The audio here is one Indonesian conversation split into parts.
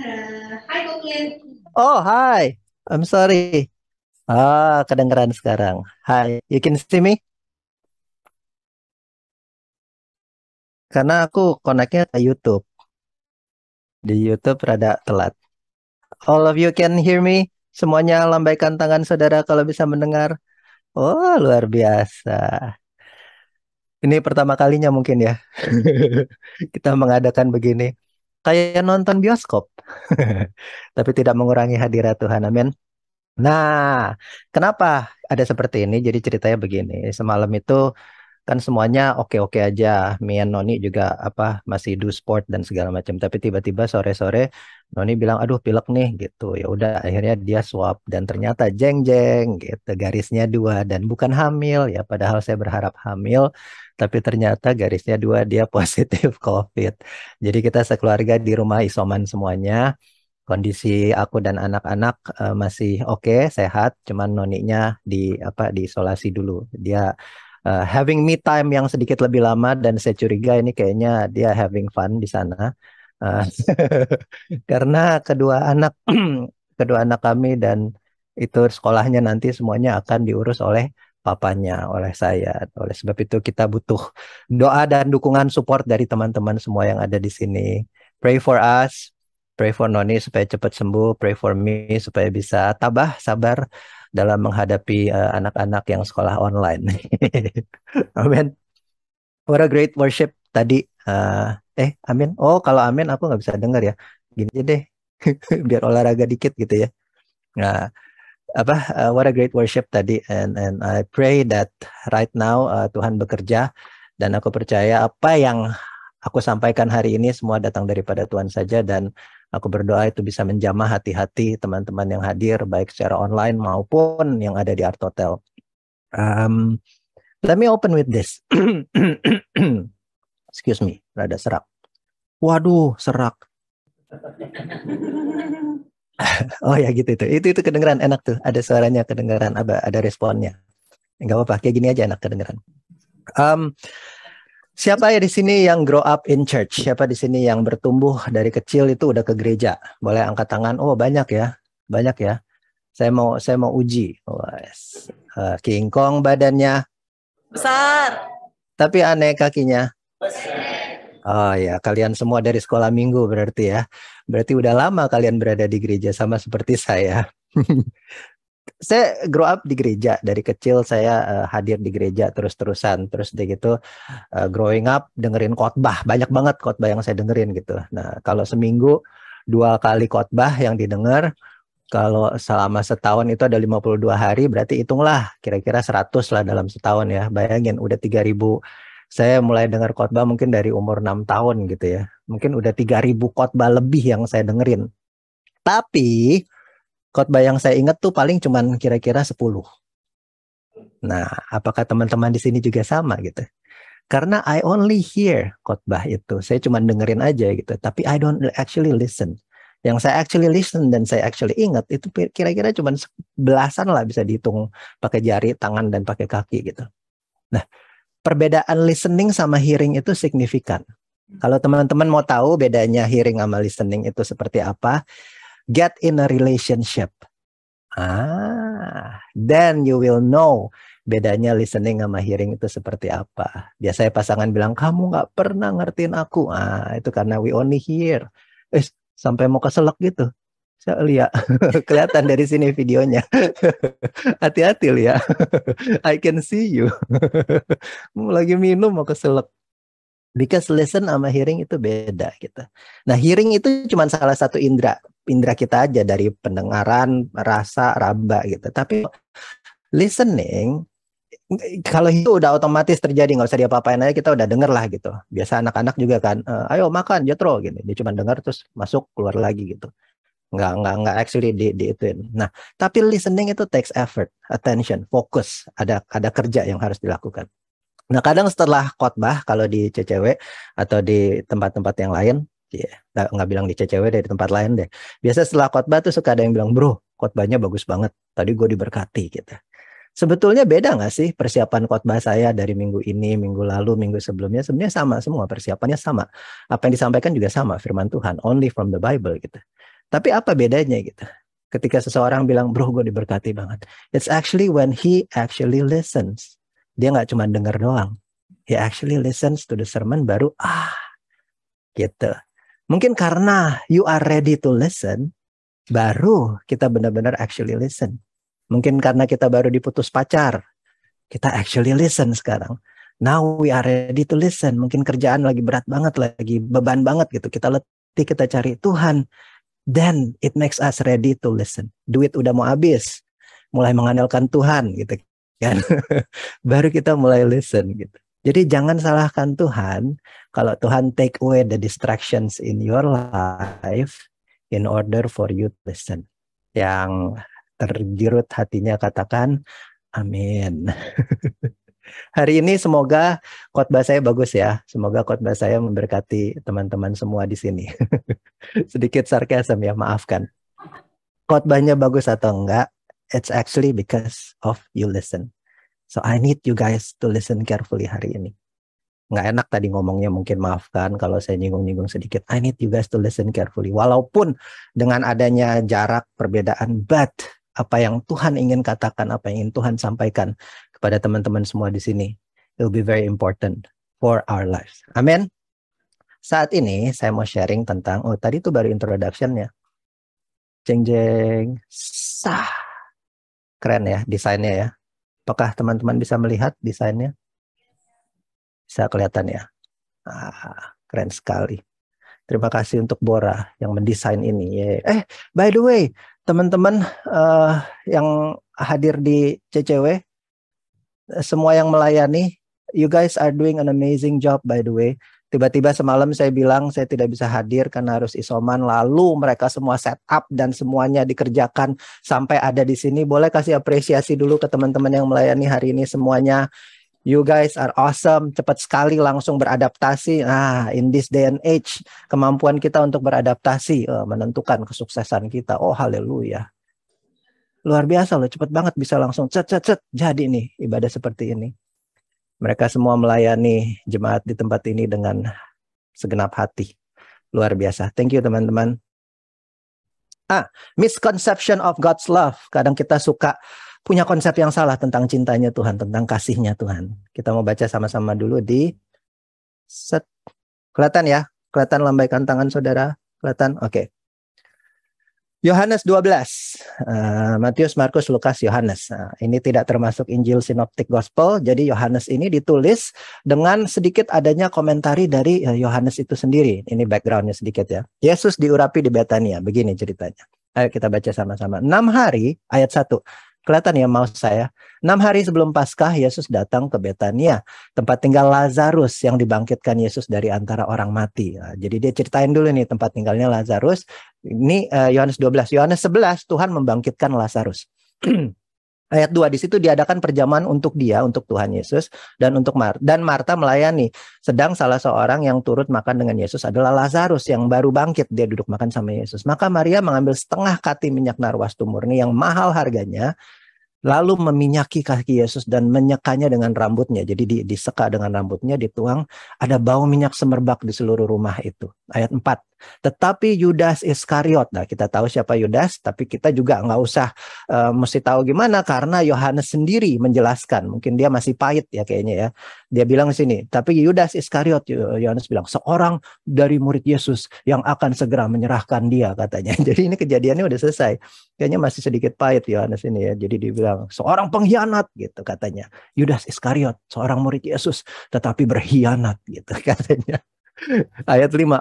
Hai Kokin. Oh, hi. I'm sorry. Kedengeran sekarang. Hi, you can see me? Karena aku koneknya ke YouTube. Di YouTube rada telat. All of you can hear me? Semuanya lambaikan tangan saudara kalau bisa mendengar. Oh, luar biasa. Ini pertama kalinya mungkin ya. Kita mengadakan begini. Kayak nonton bioskop. Tapi tidak mengurangi hadirat Tuhan. Amin. Nah, kenapa ada seperti ini? Jadi ceritanya begini. Semalam itu kan semuanya oke-oke aja. Me and Noni juga masih do sport dan segala macam. Tapi tiba-tiba sore-sore Noni bilang, aduh pilek nih gitu. Ya udah akhirnya dia swab dan ternyata jeng-jeng gitu. Garisnya dua dan bukan hamil ya. Padahal saya berharap hamil. Tapi ternyata garisnya dua dia positif COVID. Jadi kita sekeluarga di rumah isoman semuanya. Kondisi aku dan anak-anak masih oke, sehat, cuman noninya diisolasi dulu. Dia having me time yang sedikit lebih lama dan saya curiga ini kayaknya dia having fun di sana. Eh, karena kedua anak kami dan itu sekolahnya nanti semuanya akan diurus oleh papanya, oleh saya. Oleh sebab itu kita butuh doa dan dukungan support dari teman-teman semua yang ada di sini. Pray for us, pray for Noni supaya cepat sembuh, pray for me supaya bisa tabah, sabar dalam menghadapi anak-anak yang sekolah online. Amin. What a great worship tadi. Amin. Oh, kalau amin aku nggak bisa dengar ya. Gini aja deh, biar olahraga dikit gitu ya. Nah, what a great worship tadi. And I pray that right now Tuhan bekerja dan aku percaya apa yang aku sampaikan hari ini semua datang daripada Tuhan saja dan aku berdoa itu bisa menjamah hati-hati teman-teman yang hadir baik secara online maupun yang ada di Art Hotel. Um, Let me open with this. Excuse me, rada serak. Waduh, serak. Oh ya gitu itu. Itu kedengeran enak tuh. Ada suaranya kedengeran, ada responnya. Enggak apa-apa, kayak gini aja enak kedengeran. Um, Siapa ya di sini yang grow up in church? Siapa di sini yang bertumbuh dari kecil itu udah ke gereja? Boleh angkat tangan. Oh, banyak ya. Banyak ya. Saya mau uji. Wes. King Kong badannya, Besar. tapi aneh kakinya. Oh ya, kalian semua dari sekolah minggu berarti ya. Berarti udah lama kalian berada di gereja sama seperti saya. Saya grow up di gereja dari kecil saya hadir di gereja terus-terusan terus deh gitu growing up dengerin khotbah banyak banget khotbah yang saya dengerin gitu. Nah kalau seminggu 2 kali khotbah yang didengar kalau selama setahun itu ada 52 hari berarti hitunglah kira-kira 100 lah dalam setahun ya bayangin udah 3.000 saya mulai dengar khotbah mungkin dari umur 6 tahun gitu ya mungkin udah 3.000 khotbah lebih yang saya dengerin tapi khotbah yang saya ingat tuh paling cuman kira-kira 10. Nah, apakah teman-teman di sini juga sama gitu? Karena I only hear khotbah itu. Saya cuma dengerin aja gitu. Tapi I don't actually listen. Yang saya actually listen dan saya actually ingat itu kira-kira cuma belasan lah bisa dihitung pakai jari, tangan, dan pakai kaki gitu. Nah, perbedaan listening sama hearing itu signifikan. Kalau teman-teman mau tahu bedanya hearing sama listening itu seperti apa, get in a relationship. Then you will know bedanya listening sama hearing itu seperti apa. Biasanya pasangan bilang, kamu nggak pernah ngertiin aku. Itu karena we only hear. Sampai mau keselak gitu. Saya lihat, kelihatan dari sini videonya. Hati-hati lihat. I can see you. Lagi minum mau keselak. Because listen sama hearing itu beda gitu. Nah, hearing itu cuma salah satu indera kita aja dari pendengaran, rasa, raba gitu. Tapi listening kalau itu udah otomatis terjadi nggak usah diapa-apain aja kita udah denger lah gitu. Biasa anak-anak juga kan, ayo makan Jethro gitu. Dia cuma dengar terus masuk keluar lagi gitu. Nggak actually di ituin. Nah, tapi listening itu takes effort, attention, fokus. Ada kerja yang harus dilakukan. Nah, kadang setelah khotbah kalau di CCW atau di tempat-tempat yang lain, ya, nggak bilang di CCW dari tempat lain deh. Biasa setelah khotbah tuh suka ada yang bilang, bro, khotbahnya bagus banget. Tadi gue diberkati gitu. Sebetulnya beda nggak sih persiapan khotbah saya dari minggu ini, minggu lalu, minggu sebelumnya? Sebenarnya sama semua, persiapannya sama. Apa yang disampaikan juga sama, firman Tuhan, only from the Bible gitu. Tapi apa bedanya gitu? Ketika seseorang bilang, bro gue diberkati banget. It's actually when he actually listens. Dia nggak cuma dengar doang. He actually listens to the sermon baru, gitu. Mungkin karena you are ready to listen, baru kita benar-benar actually listen. Mungkin karena kita baru diputus pacar, kita actually listen sekarang. Now we are ready to listen. Mungkin kerjaan lagi berat banget, lagi beban banget gitu. Kita letih, kita cari Tuhan. Then it makes us ready to listen. Duit udah mau habis, mulai mengandalkan Tuhan gitu kan. Baru kita mulai listen gitu. Jadi jangan salahkan Tuhan kalau Tuhan take away the distractions in your life in order for you to listen. Yang terjirut hatinya katakan amin. Hari ini semoga khotbah saya bagus ya. Semoga khotbah saya memberkati teman-teman semua di sini. Sedikit sarkasm ya, maafkan. Khotbahnya bagus atau enggak, it's actually because of you listen. So I need you guys to listen carefully hari ini. Nggak enak tadi ngomongnya, mungkin maafkan kalau saya nyinggung-nyinggung sedikit. I need you guys to listen carefully. Walaupun dengan adanya jarak, perbedaan, but apa yang Tuhan ingin katakan, apa yang ingin Tuhan sampaikan kepada teman-teman semua di sini, it will be very important for our lives. Amin. Saat ini saya mau sharing tentang, tadi itu baru introduction-nya. Jeng jeng, sah. Keren ya desainnya ya. Apakah teman-teman bisa melihat desainnya? Bisa kelihatan ya. Keren sekali. Terima kasih untuk Bora yang mendesain ini. By the way, teman-teman yang hadir di CCW, semua yang melayani, you guys are doing an amazing job by the way. Tiba-tiba semalam saya bilang saya tidak bisa hadir karena harus isoman, lalu mereka semua set up dan semuanya dikerjakan sampai ada di sini. Boleh kasih apresiasi dulu ke teman-teman yang melayani hari ini semuanya. You guys are awesome, cepat sekali langsung beradaptasi. In this day and age, kemampuan kita untuk beradaptasi menentukan kesuksesan kita. Oh, haleluya. Luar biasa loh, cepat banget bisa langsung cet. Jadi nih ibadah seperti ini. Mereka semua melayani jemaat di tempat ini dengan segenap hati. Luar biasa. Thank you teman-teman. Misconception of God's love. Kadang kita suka punya konsep yang salah tentang cintanya Tuhan, tentang kasihnya Tuhan. Kita mau baca sama-sama dulu di kelihatan ya? Kelihatan lambaikan tangan saudara? Kelihatan? Oke. Yohanes 12. Matius, Markus, Lukas, Yohanes. Ini tidak termasuk Injil Synoptic Gospel. Jadi Yohanes ini ditulis dengan sedikit adanya komentari dari Yohanes itu sendiri. Ini backgroundnya sedikit ya. Yesus diurapi di Betania. Begini ceritanya. Ayo kita baca sama-sama. 6 hari, ayat 1. Kelihatan ya mouse saya. 6 hari sebelum Paskah, Yesus datang ke Betania, tempat tinggal Lazarus yang dibangkitkan Yesus dari antara orang mati. Jadi dia ceritain dulu nih tempat tinggalnya Lazarus. Ini Yohanes 12. Yohanes 11, Tuhan membangkitkan Lazarus. Ayat 2, di situ diadakan perjamuan untuk dia, untuk Tuhan Yesus, dan untuk Marta melayani. Sedang salah seorang yang turut makan dengan Yesus adalah Lazarus yang baru bangkit, dia duduk makan sama Yesus. Maka Maria mengambil setengah kati minyak narwastu murni yang mahal harganya, lalu meminyaki kaki Yesus dan menyekanya dengan rambutnya. Jadi diseka dengan rambutnya, dituang. Ada bau minyak semerbak di seluruh rumah itu. Ayat 4. Tetapi Yudas Iskariot, nah kita tahu siapa Yudas, tapi kita juga nggak usah mesti tahu gimana karena Yohanes sendiri menjelaskan. Mungkin dia masih pahit ya kayaknya ya. Dia bilang di sini, tapi Yudas Iskariot, Yohanes bilang, seorang dari murid Yesus yang akan segera menyerahkan dia katanya. Jadi ini kejadiannya udah selesai. Kayaknya masih sedikit pahit Yohanes ini ya. Jadi dibilang seorang pengkhianat gitu katanya. Yudas Iskariot, seorang murid Yesus tetapi berkhianat gitu katanya. Ayat 5.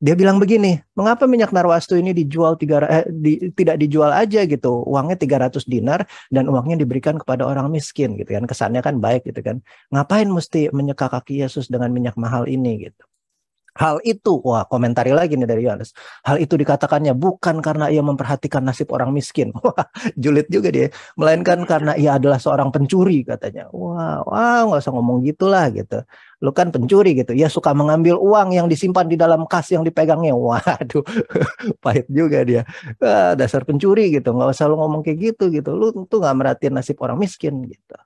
Dia bilang begini, mengapa minyak narwastu ini tidak dijual aja gitu, uangnya 300 dinar dan uangnya diberikan kepada orang miskin gitu kan, kesannya kan baik gitu kan, ngapain mesti menyeka kaki Yesus dengan minyak mahal ini gitu. Hal itu, komentari lagi nih dari Yohanes. Hal itu dikatakannya bukan karena ia memperhatikan nasib orang miskin. Wah, julid juga dia. Melainkan karena ia adalah seorang pencuri katanya. Nggak usah ngomong gitulah gitu. Lu kan pencuri gitu. Ia suka mengambil uang yang disimpan di dalam kas yang dipegangnya. Waduh, pahit juga dia. Dasar pencuri gitu. Nggak usah lu ngomong kayak gitu gitu. Lu tuh nggak merhatiin nasib orang miskin gitu.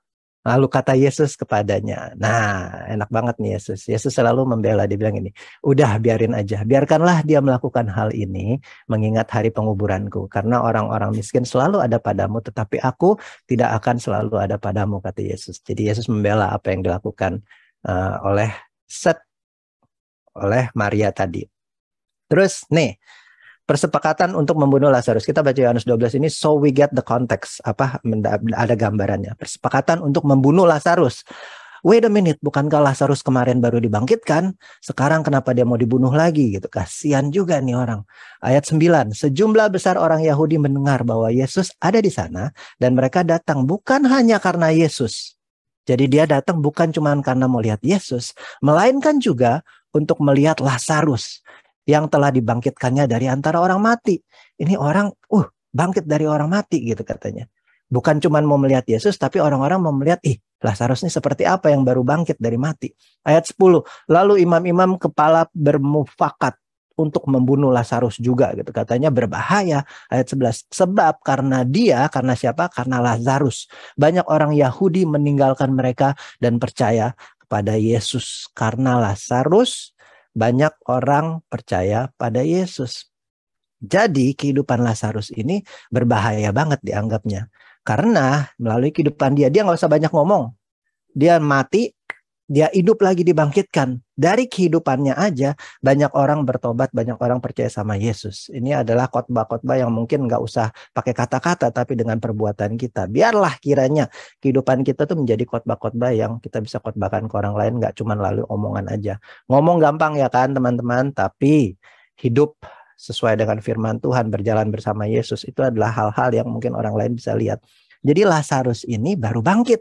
Lalu kata Yesus kepadanya, nah enak banget nih Yesus. Yesus selalu membela, dia bilang ini, udah biarin aja, biarkanlah dia melakukan hal ini mengingat hari penguburanku. Karena orang-orang miskin selalu ada padamu, tetapi aku tidak akan selalu ada padamu, kata Yesus. Jadi Yesus membela apa yang dilakukan oleh Maria tadi. Terus nih, persepakatan untuk membunuh Lazarus. Kita baca Yohanes 12 ini, so we get the context. Ada gambarannya. Persepakatan untuk membunuh Lazarus. Wait a minute, bukankah Lazarus kemarin baru dibangkitkan? Sekarang kenapa dia mau dibunuh lagi gitu? Kasihan juga nih orang. Ayat 9, sejumlah besar orang Yahudi mendengar bahwa Yesus ada di sana dan mereka datang bukan hanya karena Yesus. Jadi dia datang bukan cuma karena mau lihat Yesus, melainkan juga untuk melihat Lazarus yang telah dibangkitkannya dari antara orang mati. Ini orang, bangkit dari orang mati gitu katanya. Bukan cuma mau melihat Yesus, tapi orang-orang mau melihat, Lazarus ini seperti apa yang baru bangkit dari mati. Ayat 10, lalu imam-imam kepala bermufakat untuk membunuh Lazarus juga gitu. Katanya berbahaya. Ayat 11, sebab karena siapa? Karena Lazarus. Banyak orang Yahudi meninggalkan mereka dan percaya kepada Yesus. Karena Lazarus, banyak orang percaya pada Yesus. Jadi kehidupan Lazarus ini berbahaya banget dianggapnya. Karena melalui kehidupan dia nggak usah banyak ngomong. Dia mati, dia hidup lagi dibangkitkan. Dari kehidupannya aja banyak orang bertobat, banyak orang percaya sama Yesus. Ini adalah khotbah-khotbah yang mungkin nggak usah pakai kata-kata, tapi dengan perbuatan kita. Biarlah kiranya kehidupan kita tuh menjadi khotbah-khotbah yang kita bisa khotbahkan ke orang lain, nggak cuma lalu omongan aja. Ngomong gampang ya kan teman-teman, tapi hidup sesuai dengan firman Tuhan, berjalan bersama Yesus, itu adalah hal-hal yang mungkin orang lain bisa lihat. Jadi Lazarus ini baru bangkit.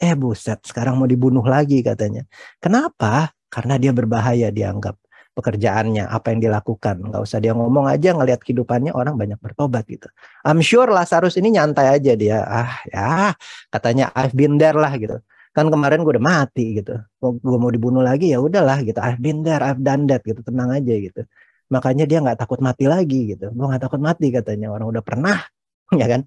Buset, sekarang mau dibunuh lagi katanya. Kenapa? Karena dia berbahaya dianggap. Pekerjaannya, apa yang dilakukan. Nggak usah dia ngomong aja, ngelihat kehidupannya orang banyak bertobat gitu. I'm sure Lazarus ini nyantai aja dia. Katanya I've been there lah gitu. Kan kemarin gue udah mati gitu. Gue mau dibunuh lagi ya udahlah gitu. I've been there, I've done that gitu. Tenang aja gitu. Makanya dia nggak takut mati lagi gitu. Gue nggak takut mati katanya. Orang udah pernah, ya kan?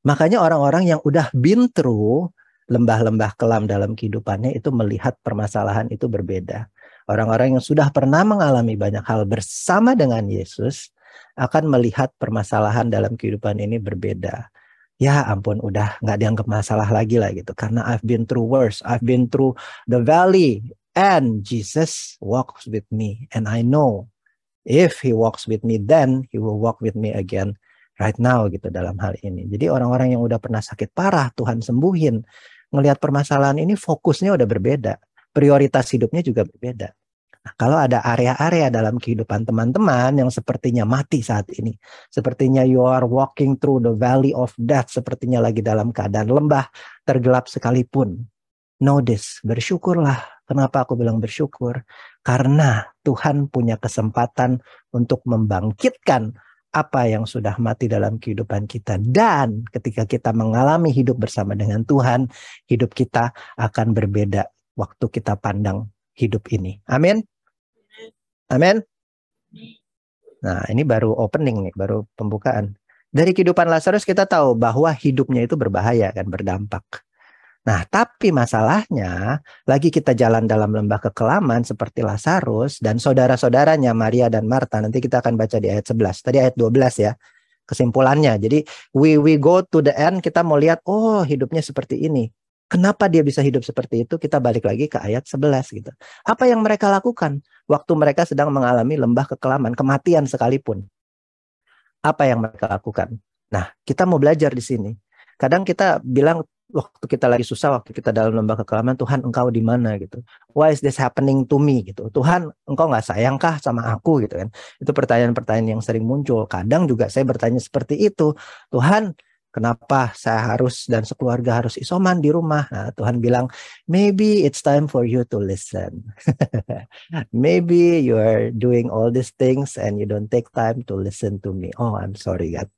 Makanya orang-orang yang udah been through lembah-lembah kelam dalam kehidupannya itu melihat permasalahan itu berbeda. Orang-orang yang sudah pernah mengalami banyak hal bersama dengan Yesus akan melihat permasalahan dalam kehidupan ini berbeda. Ya ampun, udah nggak dianggap masalah lagi lah gitu. Karena I've been through worse. I've been through the valley and Jesus walks with me. And I know if he walks with me then, he will walk with me again right now gitu dalam hal ini. Jadi orang-orang yang udah pernah sakit parah, Tuhan sembuhin. Ngelihat permasalahan ini fokusnya udah berbeda. Prioritas hidupnya juga berbeda. Nah, kalau ada area-area dalam kehidupan teman-teman yang sepertinya mati saat ini. Sepertinya you are walking through the valley of death. Sepertinya lagi dalam keadaan lembah, tergelap sekalipun. Know this, bersyukurlah. Kenapa aku bilang bersyukur? Karena Tuhan punya kesempatan untuk membangkitkan apa yang sudah mati dalam kehidupan kita. Dan ketika kita mengalami hidup bersama dengan Tuhan, hidup kita akan berbeda waktu kita pandang hidup ini. Amin. Amin. Nah, ini baru opening nih, baru pembukaan. Dari kehidupan Lazarus kita tahu bahwa hidupnya itu berbahaya kan, berdampak. Nah, tapi masalahnya, lagi kita jalan dalam lembah kekelaman seperti Lazarus dan saudara-saudaranya Maria dan Marta. Nanti kita akan baca di ayat 11. Tadi ayat 12 ya, kesimpulannya. Jadi, we go to the end, kita mau lihat, hidupnya seperti ini. Kenapa dia bisa hidup seperti itu? Kita balik lagi ke ayat 11 gitu. Apa yang mereka lakukan waktu mereka sedang mengalami lembah kekelaman, kematian sekalipun? Apa yang mereka lakukan? Nah, kita mau belajar di sini. Kadang kita bilang, waktu kita lagi susah, waktu kita dalam lembah kekelaman, Tuhan engkau di mana gitu. Why is this happening to me gitu. Tuhan engkau nggak sayangkah sama aku gitu kan. Itu pertanyaan-pertanyaan yang sering muncul. Kadang juga saya bertanya seperti itu. Tuhan kenapa saya harus dan sekeluarga harus isoman di rumah. Nah, Tuhan bilang maybe it's time for you to listen. Maybe you are doing all these things and you don't take time to listen to me. Oh, I'm sorry God.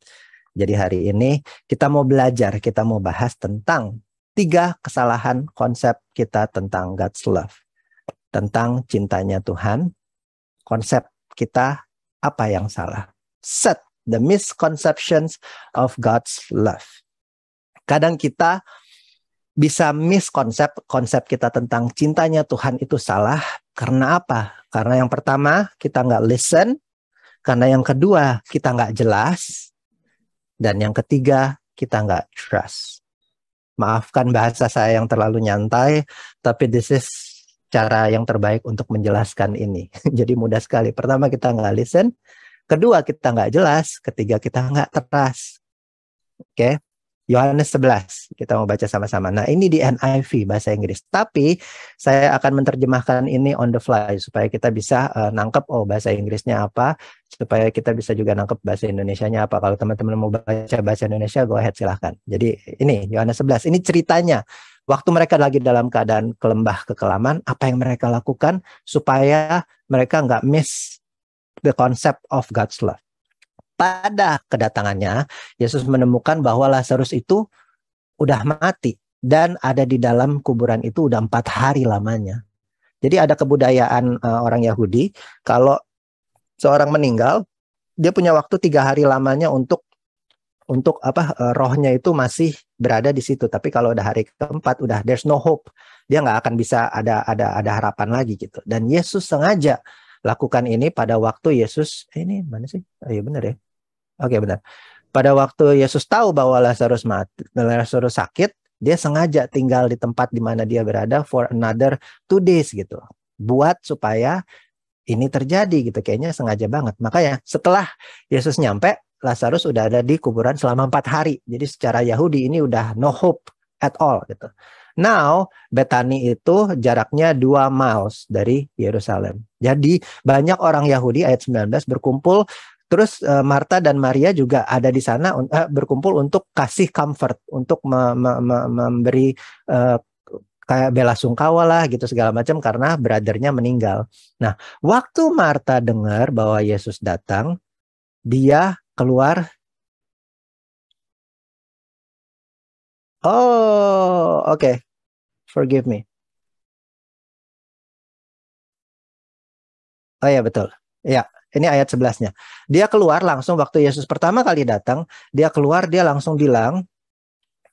Jadi hari ini kita mau belajar, kita mau bahas tentang 3 kesalahan konsep kita tentang God's love. Tentang cintanya Tuhan, konsep kita apa yang salah. Set the misconceptions of God's love. Kadang kita bisa miss konsep kita tentang cintanya Tuhan itu salah. Karena apa? Karena yang pertama kita nggak listen, karena yang kedua kita nggak jelas, dan yang ketiga kita nggak trust. Maafkan bahasa saya yang terlalu nyantai, tapi this is cara yang terbaik untuk menjelaskan ini. Jadi mudah sekali. Pertama kita nggak listen, kedua kita nggak jelas, ketiga kita nggak trust. Oke, Yohanes 11 kita mau baca sama-sama. Nah ini di NIV bahasa Inggris, tapi saya akan menerjemahkan ini on the fly supaya kita bisa nangkep bahasa Inggrisnya apa, supaya kita bisa juga nangkep bahasa Indonesianya apa. Kalau teman-teman mau baca bahasa Indonesia, go ahead silahkan. Jadi ini Yohanes 11, ini ceritanya waktu mereka lagi dalam keadaan kelembah kekelaman, apa yang mereka lakukan supaya mereka nggak miss the concept of God's love. Pada kedatangannya, Yesus menemukan bahwa Lazarus itu udah mati dan ada di dalam kuburan itu udah 4 hari lamanya. Jadi ada kebudayaan orang Yahudi, kalau seorang meninggal, dia punya waktu 3 hari lamanya untuk rohnya itu masih berada di situ. Tapi kalau udah hari keempat, udah there's no hope, dia nggak akan bisa ada harapan lagi gitu. Dan Yesus sengaja lakukan ini pada waktu Yesus ini mana sih? Oh iya benar ya. Oke, benar. Pada waktu Yesus tahu bahwa Lazarus sakit, dia sengaja tinggal di tempat di mana dia berada for another 2 days gitu. Buat supaya ini terjadi gitu. Kayaknya sengaja banget. Makanya setelah Yesus nyampe, Lazarus udah ada di kuburan selama 4 hari. Jadi secara Yahudi ini udah no hope at all gitu. Now, Betani itu jaraknya 2 miles dari Yerusalem. Jadi banyak orang Yahudi ayat 19 berkumpul. Terus Marta dan Maria juga ada di sana berkumpul untuk kasih comfort, untuk memberi kayak bela sungkawa lah gitu segala macam karena brothernya meninggal. Nah, waktu Marta dengar bahwa Yesus datang, dia keluar. Oh, oke. Forgive me. Oh ya betul. Ya. Ini ayat 11-nya. Dia keluar langsung waktu Yesus pertama kali datang, dia keluar, dia langsung bilang,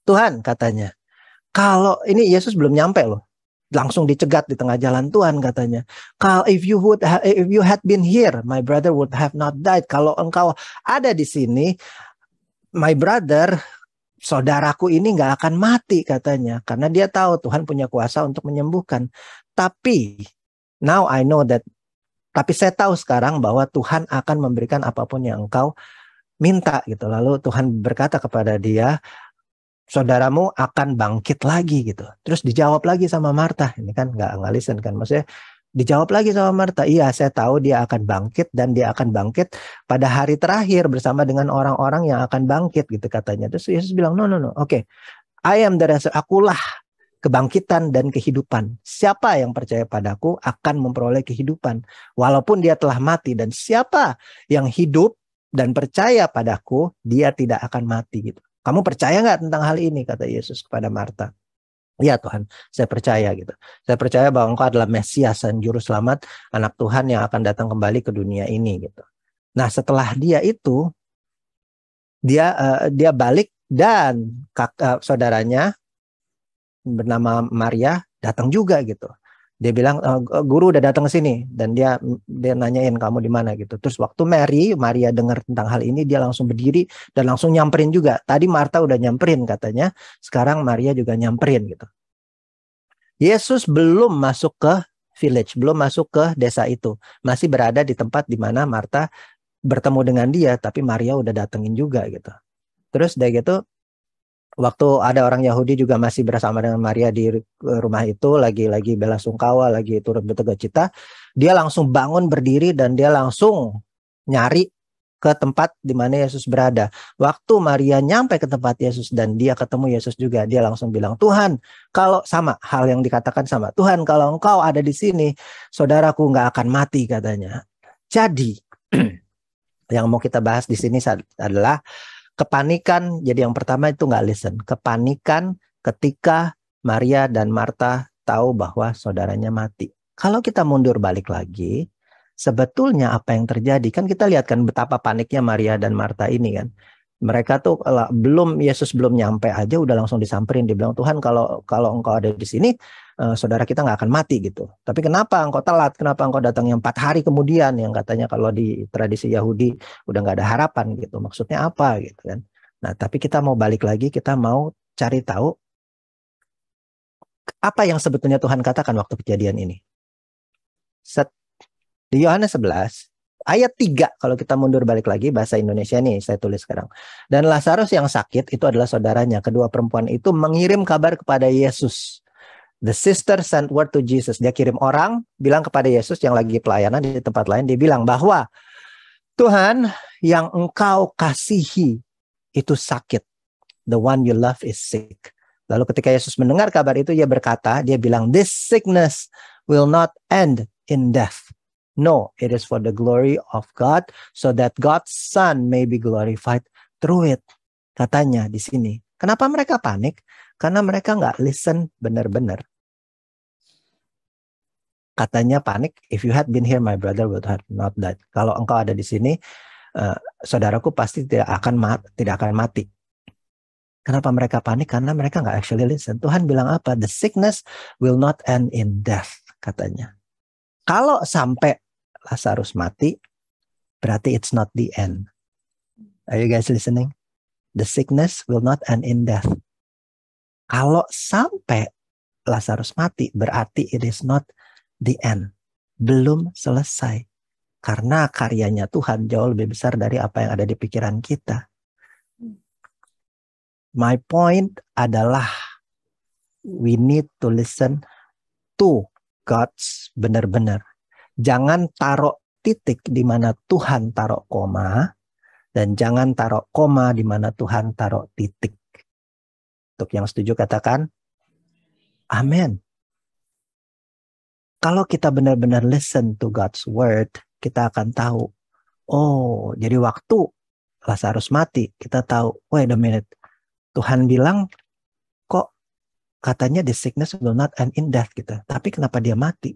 Tuhan katanya, kalau ini Yesus belum nyampe loh, langsung dicegat di tengah jalan, Tuhan katanya, kalau if you had been here, my brother would have not died. Kalau engkau ada di sini, my brother, saudaraku ini nggak akan mati katanya, karena dia tahu Tuhan punya kuasa untuk menyembuhkan. Tapi now I know that. Tapi saya tahu sekarang bahwa Tuhan akan memberikan apapun yang engkau minta gitu. Lalu Tuhan berkata kepada dia, saudaramu akan bangkit lagi gitu. Terus dijawab lagi sama Marta. Ini kan nggak listen kan. Maksudnya dijawab lagi sama Marta. Iya, saya tahu dia akan bangkit dan dia akan bangkit pada hari terakhir bersama dengan orang-orang yang akan bangkit gitu katanya. Terus Yesus bilang, no. Oke. I am the resurrection. Akulah kebangkitan dan kehidupan. Siapa yang percaya padaku akan memperoleh kehidupan walaupun dia telah mati, dan siapa yang hidup dan percaya padaku, dia tidak akan mati gitu. Kamu percaya nggak tentang hal ini, kata Yesus kepada Marta. Ya Tuhan, saya percaya gitu. Saya percaya bahwa Engkau adalah Mesias dan Juru Selamat, Anak Tuhan yang akan datang kembali ke dunia ini gitu. Nah setelah dia itu, dia balik dan saudaranya bernama Maria datang juga gitu. Dia bilang, guru udah datang ke sini, dan dia nanyain kamu di mana gitu. Terus waktu Maria dengar tentang hal ini, dia langsung berdiri dan langsung nyamperin juga. Tadi Marta udah nyamperin katanya, sekarang Maria juga nyamperin gitu. Yesus belum masuk ke village, belum masuk ke desa itu. Masih berada di tempat di mana Marta bertemu dengan dia, tapi Maria udah datengin juga gitu. Terus dari gitu, waktu ada orang Yahudi juga masih bersama dengan Maria di rumah itu, lagi bela sungkawa, lagi turut berduka cita, dia langsung bangun berdiri dan dia langsung nyari ke tempat di mana Yesus berada. Waktu Maria nyampe ke tempat Yesus dan dia ketemu Yesus juga, dia langsung bilang, Tuhan, kalau sama hal yang dikatakan sama, Tuhan, kalau Engkau ada di sini, saudaraku nggak akan mati katanya. Jadi yang mau kita bahas di sini adalah kepanikan. Jadi yang pertama itu nggak listen. Kepanikan ketika Maria dan Marta tahu bahwa saudaranya mati. Kalau kita mundur balik lagi, sebetulnya apa yang terjadi? Kan kita lihat kan betapa paniknya Maria dan Marta ini kan. Mereka tuh Yesus belum nyampe aja udah langsung disamperin. Dia bilang, Tuhan kalau engkau ada di sini, saudara kita nggak akan mati gitu. Tapi kenapa engkau telat? Kenapa engkau datang yang 4 hari kemudian? Yang katanya kalau di tradisi Yahudi udah nggak ada harapan gitu. Maksudnya apa gitu kan? Nah, tapi kita mau balik lagi, kita mau cari tahu apa yang sebetulnya Tuhan katakan waktu kejadian ini. Di Yohanes 11 ayat 3, kalau kita mundur balik lagi, bahasa Indonesia nih saya tulis sekarang. Dan Lazarus yang sakit itu adalah saudaranya. Kedua perempuan itu mengirim kabar kepada Yesus. The sister sent word to Jesus. Dia kirim orang bilang kepada Yesus yang lagi pelayanan di tempat lain. Dia bilang bahwa Tuhan yang engkau kasihi itu sakit. The one you love is sick. Lalu ketika Yesus mendengar kabar itu, dia bilang, this sickness will not end in death. No, it is for the glory of God, so that God's Son may be glorified through it. Katanya di sini. Kenapa mereka panik? Karena mereka nggak listen benar-benar. Katanya panik, if you had been here, my brother would have not died. Kalau engkau ada di sini, saudaraku pasti tidak akan mati. Kenapa mereka panik? Karena mereka nggak actually listen. Tuhan bilang apa? The sickness will not end in death, katanya. Kalau sampai Lazarus mati, berarti it's not the end. Are you guys listening? The sickness will not end in death. Kalau sampai Lazarus mati, berarti it is not the end. Belum selesai. Karena karyanya Tuhan jauh lebih besar dari apa yang ada di pikiran kita. My point adalah we need to listen to God's benar-benar. Jangan taruh titik di mana Tuhan taruh koma, dan jangan taruh koma di mana Tuhan taruh titik. Untuk yang setuju katakan, amin. Kalau kita benar-benar listen to God's word, kita akan tahu, oh, jadi waktu Lazarus mati, kita tahu, wait a minute, Tuhan bilang, kok katanya the sickness will not end in death gitu. Tapi kenapa dia mati?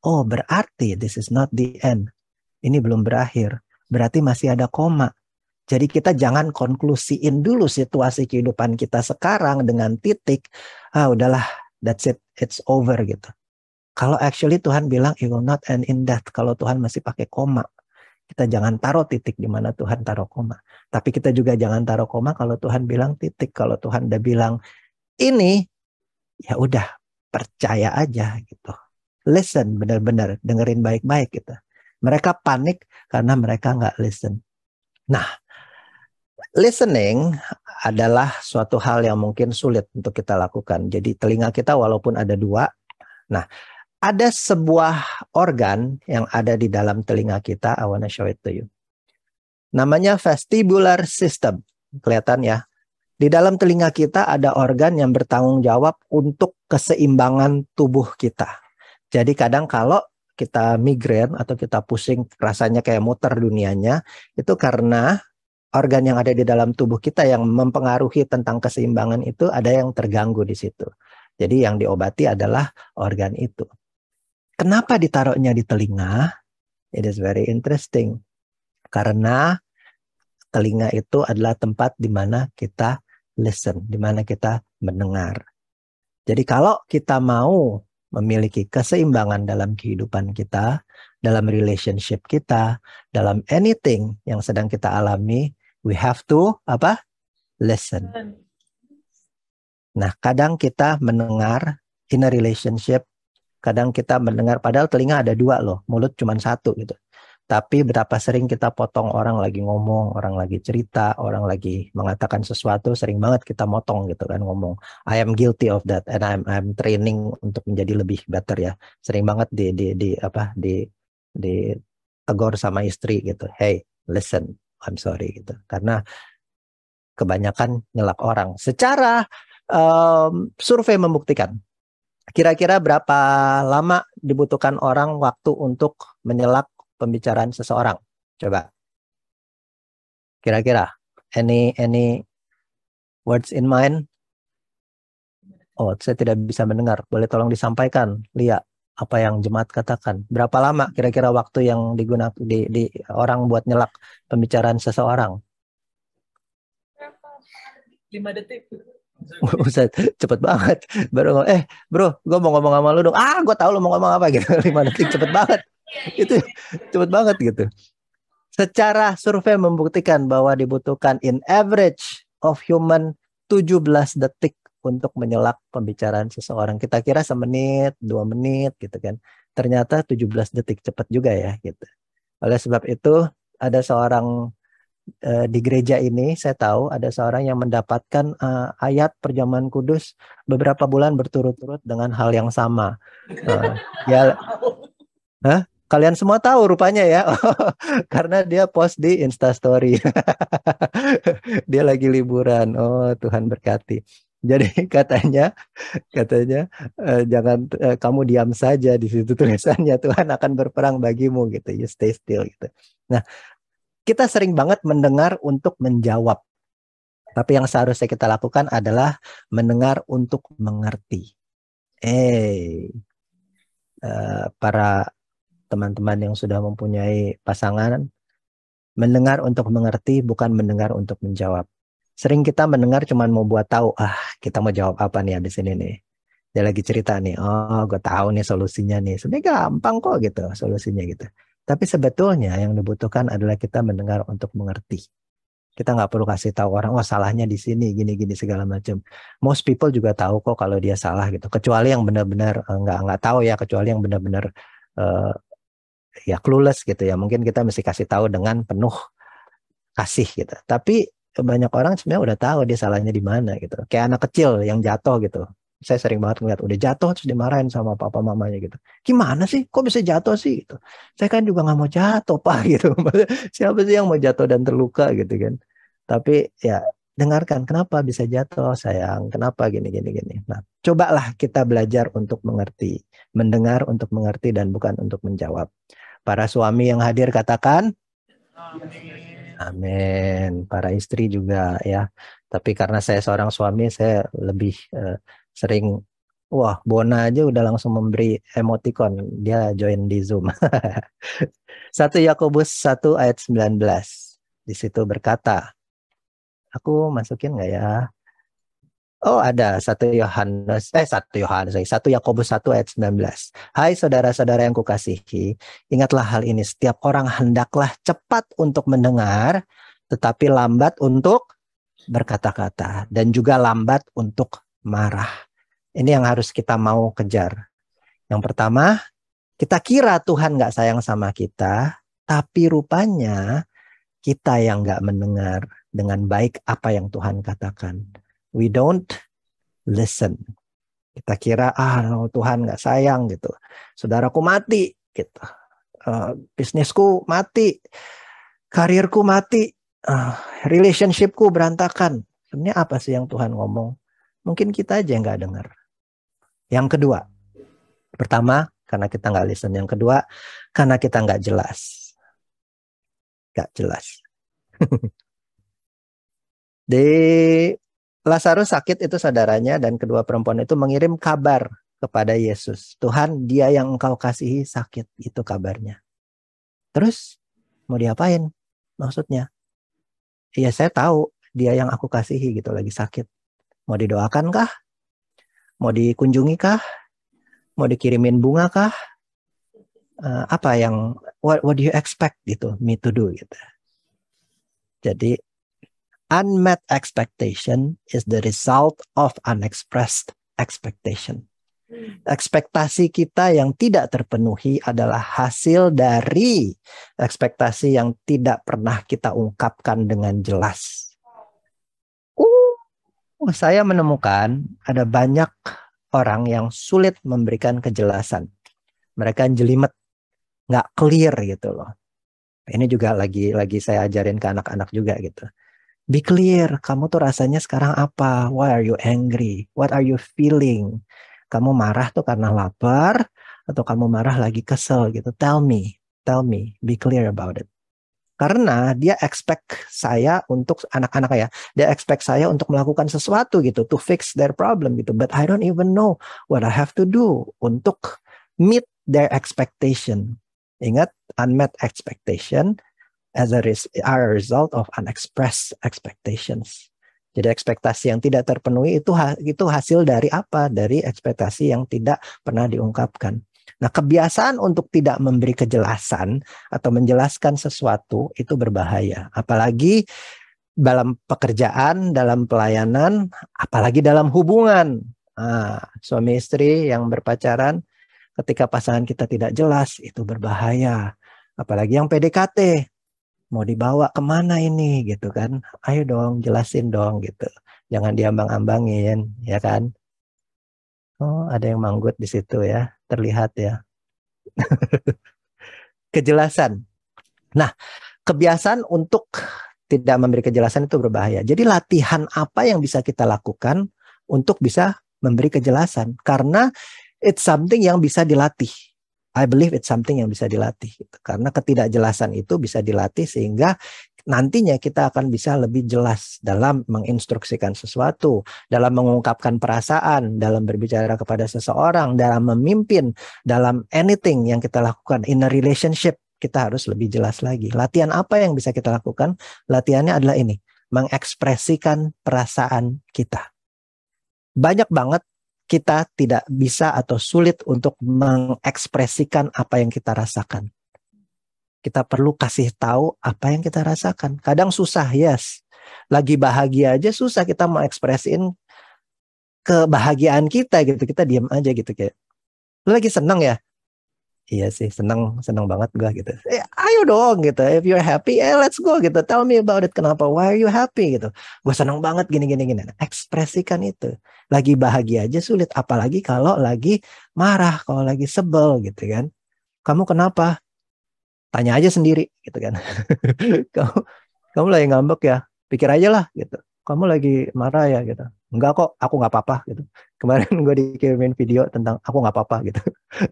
Oh, berarti this is not the end. Ini belum berakhir. Berarti masih ada koma. Jadi kita jangan konklusiin dulu situasi kehidupan kita sekarang dengan titik, udahlah, that's it, it's over gitu. Kalau actually Tuhan bilang it will not end in death, kalau Tuhan masih pakai koma, kita jangan taruh titik di mana Tuhan taruh koma. Tapi kita juga jangan taruh koma kalau Tuhan bilang titik. Kalau Tuhan udah bilang ini, ya udah percaya aja gitu. Listen, benar-benar dengerin baik-baik gitu. Mereka panik karena mereka nggak listen. Nah, listening adalah suatu hal yang mungkin sulit untuk kita lakukan. Jadi telinga kita walaupun ada 2. Nah, ada sebuah organ yang ada di dalam telinga kita. I wanna show it to you. Namanya vestibular system. Kelihatan ya. Di dalam telinga kita ada organ yang bertanggung jawab untuk keseimbangan tubuh kita. Jadi kadang kalau kita migrain atau kita pusing, rasanya kayak muter dunianya, itu karena organ yang ada di dalam tubuh kita yang mempengaruhi tentang keseimbangan itu ada yang terganggu di situ. Jadi yang diobati adalah organ itu. Kenapa ditaruhnya di telinga? It is very interesting. Karena telinga itu adalah tempat di mana kita listen, di mana kita mendengar. Jadi kalau kita mau memiliki keseimbangan dalam kehidupan kita, dalam relationship kita, dalam anything yang sedang kita alami, we have to apa? Listen. Nah, kadang kita mendengar in a relationship, kadang kita mendengar, padahal telinga ada 2 loh, mulut cuma 1 gitu. Tapi berapa sering kita potong orang lagi ngomong, orang lagi cerita, orang lagi mengatakan sesuatu, sering banget kita motong gitu kan ngomong. I am guilty of that and I'm training untuk menjadi lebih better ya. Sering banget di tegur sama istri gitu. Hey, listen, I'm sorry gitu. Karena kebanyakan nyelak orang. Secara survei membuktikan kira-kira berapa lama dibutuhkan orang waktu untuk menyelak pembicaraan seseorang? Coba. Kira-kira. Any words in mind? Oh, saya tidak bisa mendengar. Boleh tolong disampaikan, Lia, apa yang jemaat katakan. Berapa lama kira-kira waktu yang digunakan di orang buat nyelak pembicaraan seseorang? 5 detik. Buset, cepet banget. Baru ngomong, bro, gue mau ngomong sama lu dong. Gue tahu lu mau ngomong apa gitu. 5 detik cepet banget. Itu cepet banget gitu. Secara survei membuktikan bahwa dibutuhkan in average of human 17 detik untuk menyelak pembicaraan seseorang. Kita kira semenit, 2 menit gitu kan. Ternyata 17 detik, cepat juga ya gitu. Oleh sebab itu ada seorang di gereja ini, saya tahu ada seorang yang mendapatkan ayat perjamuan kudus beberapa bulan berturut-turut dengan hal yang sama. Ya, kalian semua tahu rupanya ya, karena dia post di Instastory. Dia lagi liburan. Oh, Tuhan berkati. Jadi katanya jangan kamu diam saja, di situ tulisannya Tuhan akan berperang bagimu gitu. You stay still gitu. Nah, kita sering banget mendengar untuk menjawab. Tapi yang seharusnya kita lakukan adalah mendengar untuk mengerti. Para teman-teman yang sudah mempunyai pasangan, mendengar untuk mengerti bukan mendengar untuk menjawab. Sering kita mendengar cuman mau buat tahu, kita mau jawab apa nih habis ini nih. Dia lagi cerita nih, gue tahu nih solusinya nih. Sebenarnya gampang kok gitu solusinya gitu. Tapi sebetulnya yang dibutuhkan adalah kita mendengar untuk mengerti. Kita nggak perlu kasih tahu orang, salahnya di sini, gini-gini segala macam. Most people juga tahu kok kalau dia salah gitu. Kecuali yang benar-benar nggak tahu ya, kecuali yang benar-benar ya clueless gitu ya. Mungkin kita mesti kasih tahu dengan penuh kasih gitu. Tapi banyak orang sebenarnya udah tahu dia salahnya di mana gitu. Kayak anak kecil yang jatuh gitu. Saya sering banget ngeliat udah jatuh terus dimarahin sama papa mamanya gitu. Gimana sih? Kok bisa jatuh sih? Gitu. Saya kan juga nggak mau jatuh pak gitu. Siapa sih yang mau jatuh dan terluka gitu kan? Tapi ya dengarkan kenapa bisa jatuh sayang, kenapa gini. Nah, cobalah kita belajar untuk mengerti, mendengar untuk mengerti dan bukan untuk menjawab. Para suami yang hadir katakan amin. Para istri juga ya. Tapi karena saya seorang suami, saya lebih sering, Bona aja udah langsung memberi emoticon. Dia join di Zoom. 1 Yakobus 1 ayat 19. Di situ berkata, aku masukin nggak ya? Oh ada 1 Yakobus 1 ayat 19. Hai saudara-saudara yang kukasihi, ingatlah hal ini, setiap orang hendaklah cepat untuk mendengar, tetapi lambat untuk berkata-kata, dan juga lambat untuk marah. Ini yang harus kita mau kejar. Yang pertama, kita kira Tuhan nggak sayang sama kita, tapi rupanya kita yang nggak mendengar dengan baik apa yang Tuhan katakan. We don't listen. Kita kira Tuhan nggak sayang gitu. Saudaraku mati gitu. Bisnisku mati. Karirku mati. Relationshipku berantakan. Sebenarnya apa sih yang Tuhan ngomong? Mungkin kita aja yang nggak dengar. Yang kedua. Pertama, karena kita nggak listen. Yang kedua, karena kita nggak jelas. Nggak jelas. Lazarus sakit itu saudaranya dan kedua perempuan itu mengirim kabar kepada Yesus. Tuhan, dia yang engkau kasihi sakit, itu kabarnya. Terus mau diapain? Maksudnya? Iya saya tahu dia yang aku kasihi gitu lagi sakit. Mau didoakan kah? Mau dikunjungi kah? Mau dikirimin bunga kah? Apa yang what do you expect gitu me to do gitu. Jadi unmet expectation is the result of unexpressed expectation. Ekspektasi kita yang tidak terpenuhi adalah hasil dari ekspektasi yang tidak pernah kita ungkapkan dengan jelas. Saya menemukan ada banyak orang yang sulit memberikan kejelasan. Mereka jelimet, nggak clear gitu loh. Ini juga lagi saya ajarin ke anak-anak juga gitu. Be clear, kamu tuh rasanya sekarang apa? Why are you angry? What are you feeling? Kamu marah tuh karena lapar atau kamu marah lagi kesel gitu. Tell me, be clear about it. Karena dia expect saya untuk anak-anak ya, dia expect saya untuk melakukan sesuatu gitu, to fix their problem gitu. But I don't even know what I have to do untuk meet their expectation. Ingat, unmet expectation are a result of unexpressed expectations. Jadi ekspektasi yang tidak terpenuhi itu hasil dari apa? Dari ekspektasi yang tidak pernah diungkapkan. Nah, kebiasaan untuk tidak memberi kejelasan atau menjelaskan sesuatu itu berbahaya. Apalagi dalam pekerjaan, dalam pelayanan, apalagi dalam hubungan. Nah, suami istri yang berpacaran, ketika pasangan kita tidak jelas, itu berbahaya. Apalagi yang PDKT, mau dibawa kemana ini gitu kan? Ayo dong, jelasin dong gitu. Jangan diambang-ambangin, ya kan? Oh, ada yang manggut di situ ya, terlihat ya. Kejelasan. Nah, kebiasaan untuk tidak memberi kejelasan itu berbahaya. Jadi latihan apa yang bisa kita lakukan untuk bisa memberi kejelasan? Karena it's something yang bisa dilatih. I believe it's something yang bisa dilatih. Karena ketidakjelasan itu bisa dilatih sehingga nantinya kita akan bisa lebih jelas dalam menginstruksikan sesuatu, dalam mengungkapkan perasaan, dalam berbicara kepada seseorang, dalam memimpin, dalam anything yang kita lakukan in a relationship. Kita harus lebih jelas lagi. Latihan apa yang bisa kita lakukan? Latihannya adalah ini, mengekspresikan perasaan kita. Banyak banget kita tidak bisa atau sulit untuk mengekspresikan apa yang kita rasakan. Kita perlu kasih tahu apa yang kita rasakan. Kadang susah, yes. Lagi bahagia aja susah kita mau ekspresiin kebahagiaan kita gitu. Kita diam aja gitu kayak. Lu lagi seneng ya? Iya sih, seneng banget gue gitu. Ayo dong gitu. If you're happy, let's go gitu. Tell me about it. Kenapa? Why are you happy gitu? Gue seneng banget gini. Ekspresikan itu. Lagi bahagia aja sulit. Apalagi kalau lagi marah, kalau lagi sebel gitu kan. Kamu kenapa? Tanya aja sendiri gitu kan. kamu lagi ngambek ya? Pikir aja lah gitu. Kamu lagi marah ya gitu. Enggak kok, aku nggak apa-apa gitu. Kemarin gue dikirimin video tentang aku nggak apa-apa gitu.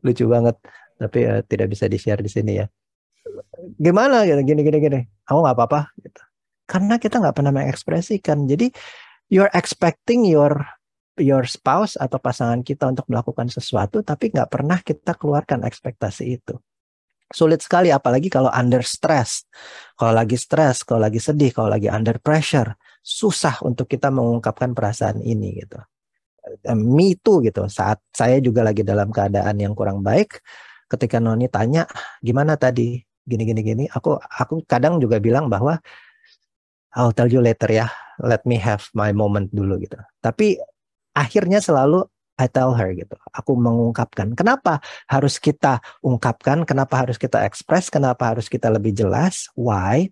Lucu banget. Tapi tidak bisa di-share di sini ya. Gimana gitu, gini. Aku nggak apa-apa gitu. Karena kita nggak pernah mengekspresikan. Jadi you're expecting your spouse atau pasangan kita untuk melakukan sesuatu, tapi nggak pernah kita keluarkan ekspektasi itu. Sulit sekali, apalagi kalau under stress. Kalau lagi stres, kalau lagi sedih, kalau lagi under pressure, susah untuk kita mengungkapkan perasaan ini gitu. Me too gitu. Saat saya juga lagi dalam keadaan yang kurang baik, ketika Noni tanya gimana tadi, gini, aku kadang juga bilang bahwa I'll tell you later ya, let me have my moment dulu gitu. Tapi akhirnya selalu I tell her gitu. Aku mengungkapkan. Kenapa harus kita ungkapkan? Kenapa harus kita express? Kenapa harus kita lebih jelas? Why?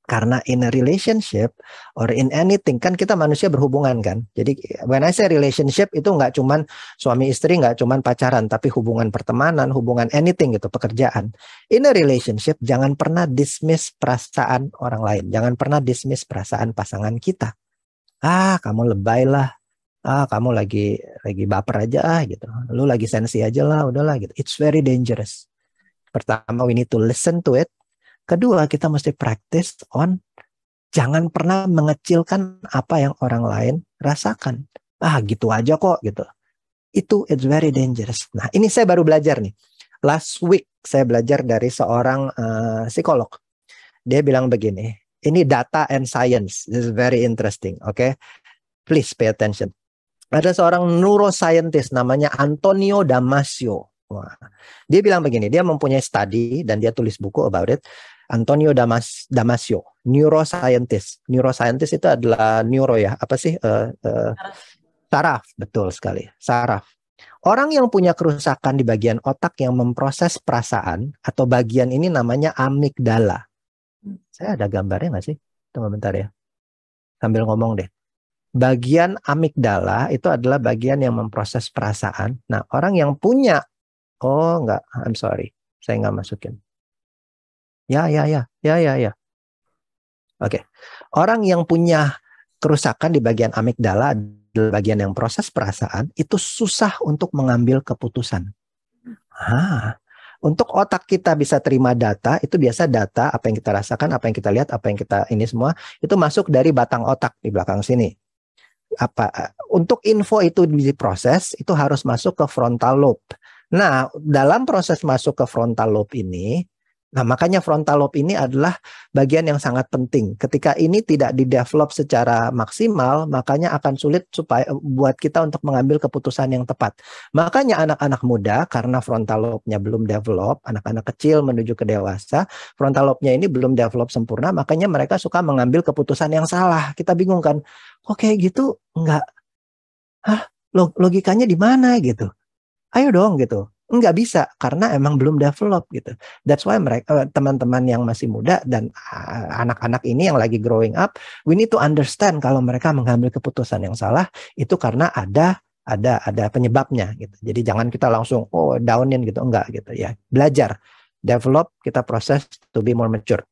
Karena in a relationship or in anything, kan kita manusia berhubungan kan. Jadi when I say relationship itu nggak cuman suami istri, nggak cuman pacaran, tapi hubungan pertemanan, hubungan anything gitu, pekerjaan. In a relationship jangan pernah dismiss perasaan orang lain. Jangan pernah dismiss perasaan pasangan kita. Kamu lebay lah. Kamu lagi baper aja gitu. Lu lagi sensi aja lah, udahlah gitu. It's very dangerous. Pertama, we need to listen to it. Kedua, kita mesti practice on jangan pernah mengecilkan apa yang orang lain rasakan. Gitu aja kok gitu. It's very dangerous. Nah, ini saya baru belajar nih. Last week saya belajar dari seorang psikolog. Dia bilang begini, ini data and science. This is very interesting, okay? Please pay attention. Ada seorang neuroscientist namanya Antonio Damasio. Wah, dia bilang begini, dia mempunyai study dan dia tulis buku about it. Antonio Damasio, neuroscientist. Neuroscientist itu adalah neuro ya, apa sih? Saraf, betul sekali. Saraf. Orang yang punya kerusakan di bagian otak yang memproses perasaan atau bagian ini namanya amigdala. Saya ada gambarnya nggak sih? Tunggu bentar ya. Sambil ngomong deh. Bagian amigdala itu adalah bagian yang memproses perasaan. Nah, orang yang punya, enggak, I'm sorry, saya nggak masukin. Ya. Oke. Orang yang punya kerusakan di bagian amigdala, bagian yang proses perasaan, itu susah untuk mengambil keputusan. Untuk otak kita bisa terima data, itu biasa data, apa yang kita rasakan, apa yang kita lihat, apa yang kita ini semua, itu masuk dari batang otak di belakang sini. Untuk info itu diproses, itu harus masuk ke frontal lobe. Nah, dalam proses masuk ke frontal lobe ini, Nah, makanya frontal lobe ini adalah bagian yang sangat penting. Ketika ini tidak di-develop secara maksimal, makanya akan sulit supaya buat kita untuk mengambil keputusan yang tepat. Makanya anak-anak muda, karena frontal lobe-nya belum develop, anak-anak kecil menuju ke dewasa, frontal lobe-nya ini belum develop sempurna, makanya mereka suka mengambil keputusan yang salah. Kita bingung kan, kok kayak gitu? Enggak. Hah? Logikanya di mana gitu? Ayo dong gitu. Nggak bisa karena emang belum develop gitu. That's why mereka teman-teman yang masih muda dan anak-anak ini yang lagi growing up, we need to understand kalau mereka mengambil keputusan yang salah itu karena ada penyebabnya gitu. Jadi jangan kita langsung downin gitu, enggak gitu ya. Belajar, develop, kita proses to be more mature.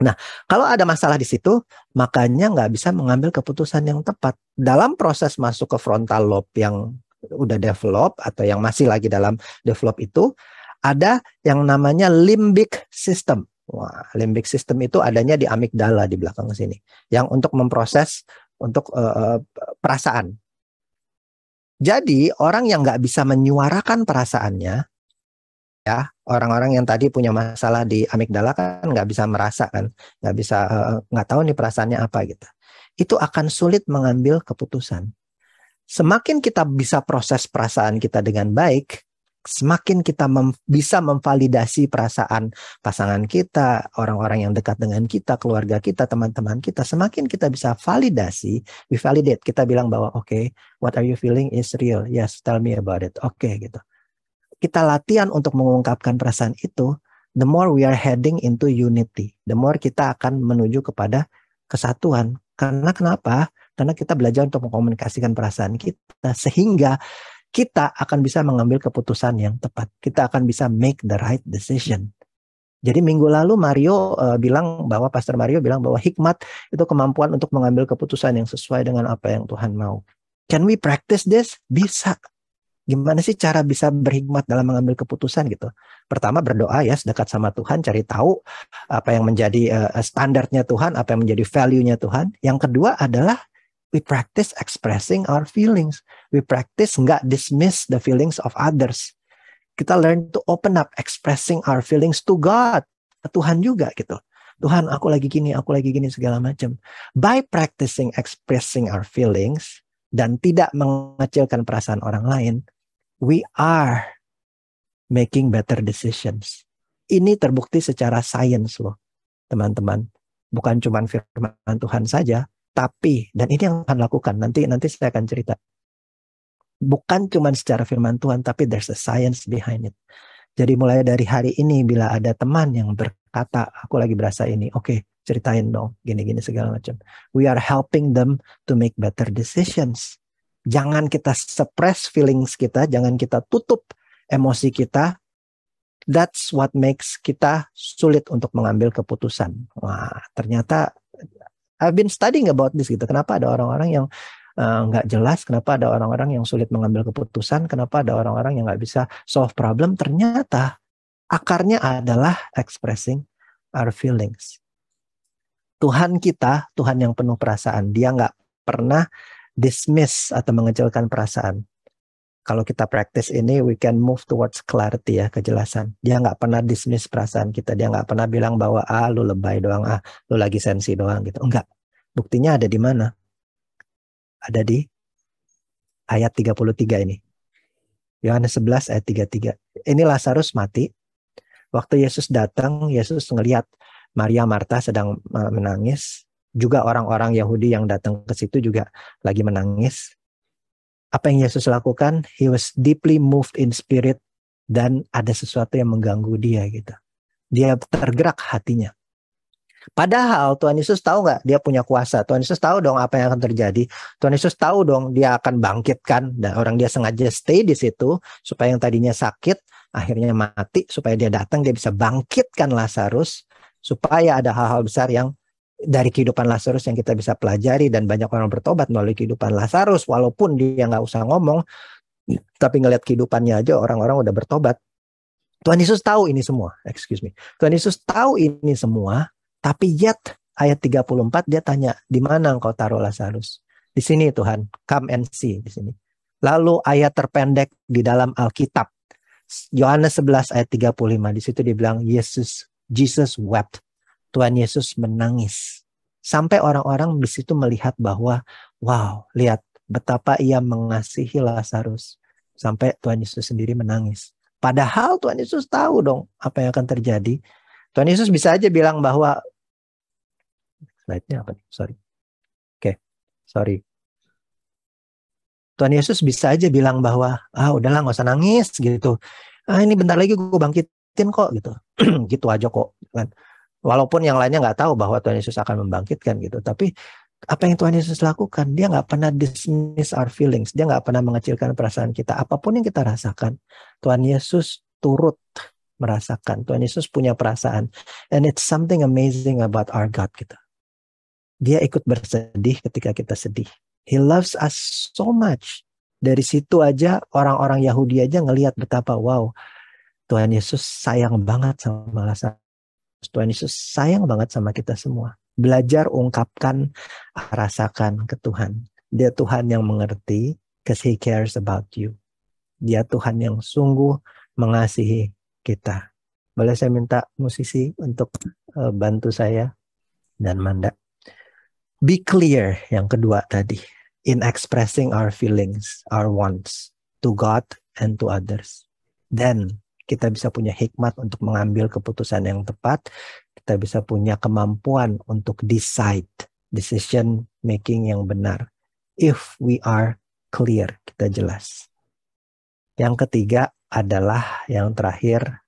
Nah, kalau ada masalah di situ, makanya nggak bisa mengambil keputusan yang tepat. Dalam proses masuk ke frontal lobe yang udah develop atau yang masih lagi dalam develop itu, ada yang namanya limbic system. Wah, limbic system itu adanya di amigdala di belakang sini, yang untuk memproses untuk perasaan. Jadi, orang yang nggak bisa menyuarakan perasaannya, ya orang-orang yang tadi punya masalah di amigdala kan nggak bisa merasa kan, nggak bisa nggak tahu nih perasaannya apa gitu, itu akan sulit mengambil keputusan. Semakin kita bisa proses perasaan kita dengan baik, semakin kita bisa memvalidasi perasaan pasangan kita, orang-orang yang dekat dengan kita, keluarga kita, teman-teman kita, semakin kita bisa validasi, we validate, kita bilang bahwa okay, what are you feeling is real, yes, tell me about it, okay gitu. Kita latihan untuk mengungkapkan perasaan itu, the more we are heading into unity, the more kita akan menuju kepada kesatuan. Karena kenapa? Karena kita belajar untuk mengkomunikasikan perasaan kita, sehingga kita akan bisa mengambil keputusan yang tepat. Kita akan bisa make the right decision. Jadi minggu lalu Pastor Mario bilang bahwa hikmat itu kemampuan untuk mengambil keputusan yang sesuai dengan apa yang Tuhan mau. Can we practice this? Bisa. Gimana sih cara bisa berhikmat dalam mengambil keputusan gitu? Pertama berdoa ya, dekat sama Tuhan, cari tahu apa yang menjadi standarnya Tuhan, apa yang menjadi value-nya Tuhan. Yang kedua adalah we practice expressing our feelings. We practice nggak dismiss the feelings of others. Kita learn to open up, expressing our feelings to God, ke Tuhan juga gitu. Tuhan, aku lagi gini segala macam. By practicing expressing our feelings dan tidak mengecilkan perasaan orang lain, we are making better decisions. Ini terbukti secara sains loh, teman-teman. Bukan cuma firman Tuhan saja, tapi, dan ini yang akan lakukan, nanti saya akan cerita. Bukan cuma secara firman Tuhan, tapi there's a science behind it. Jadi mulai dari hari ini, bila ada teman yang berkata, aku lagi berasa ini, oke, ceritain dong, gini-gini segala macam. We are helping them to make better decisions. Jangan kita suppress feelings kita, jangan kita tutup emosi kita. That's what makes kita sulit untuk mengambil keputusan. Wah, ternyata I've been studying about this gitu. Kenapa ada orang-orang yang nggak jelas, kenapa ada orang-orang yang sulit mengambil keputusan, kenapa ada orang-orang yang nggak bisa solve problem. Ternyata akarnya adalah expressing our feelings. Tuhan kita, Tuhan yang penuh perasaan. Dia nggak pernah dismiss atau mengecilkan perasaan. Kalau kita practice ini, we can move towards clarity ya, kejelasan. Dia nggak pernah dismiss perasaan kita. Dia nggak pernah bilang bahwa lu lebay doang, lu lagi sensi doang gitu. Enggak. Buktinya ada di mana? Ada di ayat 33 ini. Yohanes 11 ayat 33. Ini Lazarus mati. Waktu Yesus datang, Yesus ngelihat Maria Marta sedang menangis. Juga orang-orang Yahudi yang datang ke situ juga lagi menangis. Apa yang Yesus lakukan? He was deeply moved in spirit, dan ada sesuatu yang mengganggu dia gitu. Dia tergerak hatinya. Padahal Tuhan Yesus tahu nggak dia punya kuasa. Tuhan Yesus tahu dong apa yang akan terjadi. Tuhan Yesus tahu dong dia akan bangkitkan, dan orang dia sengaja stay di situ supaya yang tadinya sakit akhirnya mati, supaya dia datang, dia bisa bangkitkan Lazarus, supaya ada hal-hal besar yang dari kehidupan Lazarus yang kita bisa pelajari, dan banyak orang bertobat melalui kehidupan Lazarus, walaupun dia nggak usah ngomong, tapi ngelihat kehidupannya aja orang-orang udah bertobat. Tuhan Yesus tahu ini semua, Tuhan Yesus tahu ini semua, tapi yet ayat 34 dia tanya, di mana engkau taruh Lazarus? Di sini Tuhan, come and see di sini. Lalu ayat terpendek di dalam Alkitab, Yohanes 11 ayat 35, di situ dibilang Yesus Jesus wept. Tuhan Yesus menangis. Sampai orang-orang di situ melihat bahwa, wow, lihat betapa ia mengasihi Lazarus. Sampai Tuhan Yesus sendiri menangis. Padahal Tuhan Yesus tahu dong apa yang akan terjadi. Tuhan Yesus bisa aja bilang bahwa, slide-nya apa nih? Sorry. Oke, sorry. Tuhan Yesus bisa aja bilang bahwa, udahlah nggak usah nangis gitu. Ini bentar lagi gue bangkitin kok gitu. Gitu aja kok. Kan. Walaupun yang lainnya nggak tahu bahwa Tuhan Yesus akan membangkitkan gitu. Tapi apa yang Tuhan Yesus lakukan, dia nggak pernah dismiss our feelings. Dia nggak pernah mengecilkan perasaan kita. Apapun yang kita rasakan, Tuhan Yesus turut merasakan. Tuhan Yesus punya perasaan. And it's something amazing about our God gitu. Dia ikut bersedih ketika kita sedih. He loves us so much. Dari situ aja orang-orang Yahudi aja ngelihat betapa wow, Tuhan Yesus sayang banget sama Lazarus. Tuhan Yesus sayang banget sama kita semua. Belajar ungkapkan, rasakan ke Tuhan. Dia Tuhan yang mengerti, because He cares about you. Dia Tuhan yang sungguh mengasihi kita. Boleh saya minta musisi untuk bantu saya dan Manda. Be clear yang kedua tadi. In expressing our feelings, our wants to God and to others. Then kita bisa punya hikmat untuk mengambil keputusan yang tepat. Kita bisa punya kemampuan untuk decision making yang benar. If we are clear, kita jelas. Yang ketiga adalah yang terakhir,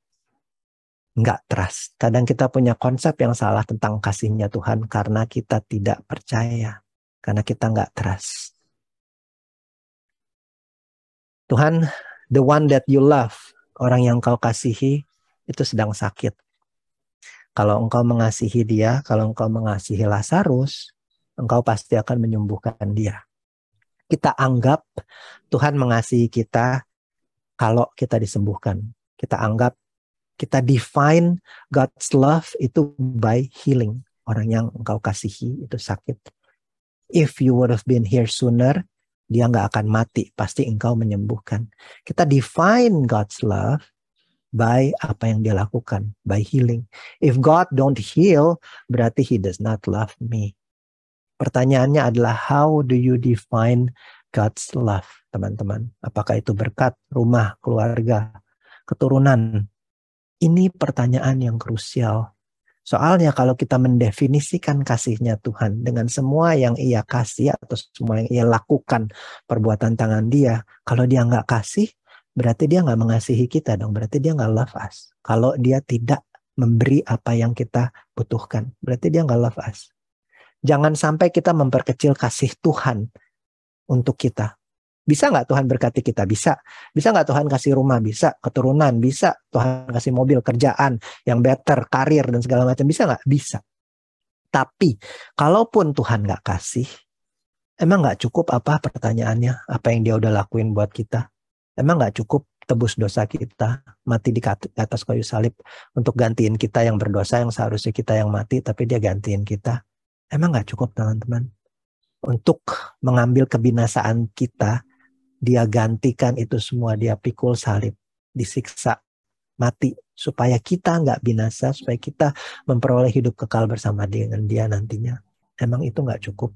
nggak trust. Kadang kita punya konsep yang salah tentang kasihnya Tuhan karena kita tidak percaya. Karena kita nggak trust. Tuhan, the one that you love, orang yang kau kasihi, itu sedang sakit. Kalau engkau mengasihi dia, kalau engkau mengasihi Lazarus, engkau pasti akan menyembuhkan dia. Kita anggap Tuhan mengasihi kita kalau kita disembuhkan. Kita anggap, kita define God's love itu by healing. Orang yang engkau kasihi itu sakit. If you would have been here sooner, dia nggak akan mati. Pasti engkau menyembuhkan. Kita define God's love by apa yang dia lakukan, by healing. If God don't heal, berarti He does not love me. Pertanyaannya adalah, how do you define God's love, teman-teman? Apakah itu berkat, rumah, keluarga, keturunan? Ini pertanyaan yang krusial. Soalnya kalau kita mendefinisikan kasihnya Tuhan dengan semua yang Ia kasih atau semua yang Ia lakukan, perbuatan tangan Dia, kalau Dia nggak kasih, berarti Dia nggak mengasihi kita dong. Berarti Dia nggak love us. Kalau Dia tidak memberi apa yang kita butuhkan, berarti Dia nggak love us. Jangan sampai kita memperkecil kasih Tuhan untuk kita. Bisa nggak Tuhan berkati kita? Bisa. Bisa nggak Tuhan kasih rumah? Bisa. Keturunan? Bisa. Tuhan kasih mobil, kerjaan yang better, karir, dan segala macam. Bisa nggak? Bisa. Tapi, kalaupun Tuhan nggak kasih, emang nggak cukup apa pertanyaannya? Apa yang Dia udah lakuin buat kita? Emang nggak cukup tebus dosa kita, mati di atas kayu salib untuk gantiin kita yang berdosa, yang seharusnya kita yang mati, tapi Dia gantiin kita? Emang nggak cukup, teman-teman? Untuk mengambil kebinasaan kita, Dia gantikan itu semua, Dia pikul salib, disiksa, mati, supaya kita nggak binasa, supaya kita memperoleh hidup kekal bersama dengan Dia nantinya. Emang itu nggak cukup?